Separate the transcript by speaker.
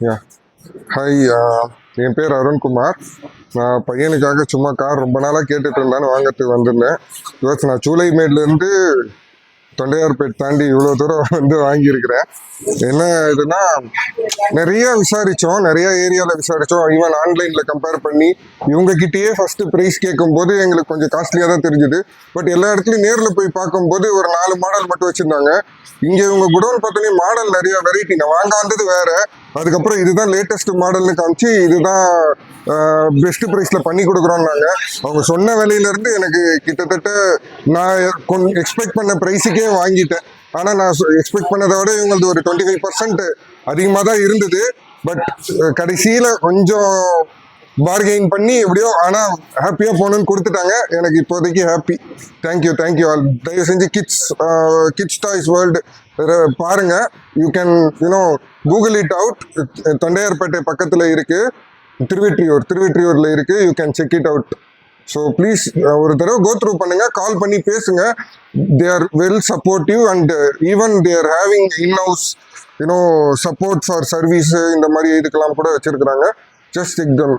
Speaker 1: Yeah hi, என் பேர் அருண்குமார். நான் பையனுக்காக சும்மா கார் ரொம்ப நாளாக கேட்டுட்டு இருந்தான்னு வாங்கிறதுக்கு வந்திருந்தேன். பிகாஸ் நான் சூளைமேட்லேருந்து தொண்டையார்பேட் தாண்டி இவ்வளோ தூரம் வந்து வாங்கியிருக்கிறேன். என்ன இதுனா, நிறைய விசாரித்தோம், நிறைய ஏரியாவில் விசாரித்தோம். ஈவன் ஆன்லைனில் கம்பேர் பண்ணி இவங்ககிட்டயே ஃபஸ்ட்டு ப்ரைஸ் கேட்கும்போது எங்களுக்கு கொஞ்சம் காஸ்ட்லியாக தான் தெரிஞ்சுது. பட் எல்லா இடத்துலையும் நேரில் போய் பார்க்கும்போது ஒரு 4 மாடல் மட்டும் வச்சுருந்தாங்க. இங்கே இவங்க குடோன் பார்த்தோன்னே மாடல் நிறைய வெரைட்டி. நான் வாங்க வந்தது வேறு, அதுக்கப்புறம் இதுதான் லேட்டஸ்ட் மாடல்னு காமிச்சு இதுதான் பெஸ்ட் ப்ரைஸில் பண்ணி கொடுக்குறோன்னாங்க. அவங்க சொன்ன விலையிலேருந்து எனக்கு கிட்டத்தட்ட நான் எக்ஸ்பெக்ட் பண்ண ப்ரைஸுக்கே வாங்கிட்டேன். ஆனால் நான் எக்ஸ்பெக்ட் பண்ணதை விட இவங்களது ஒரு 25% அதிகமாக தான் இருந்தது. பட் கடைசியில் கொஞ்சம் பார்கெயின் பண்ணி எப்படியோ ஆனால் ஹாப்பியாக போகணுன்னு கொடுத்துட்டாங்க. எனக்கு இப்போதைக்கு ஹாப்பி. Thank you all. தயவு செஞ்சு கிட்ஸ் டாய்ஸ் வேர்ல்டு பாருங்கள். You can google it out. Tondiarpet பக்கத்தில் இருக்குது, திருவெற்றியூரில் இருக்குது. You can check it out. So please ஒரு தடவை கோ த்ரூ பண்ணுங்கள், கால் பண்ணி பேசுங்க. They are well supportive and even they are having in-house support for service இந்த மாதிரி இதுக்கெல்லாம் கூட வச்சுருக்குறாங்க. ஜஸ்ட் செக் தம்.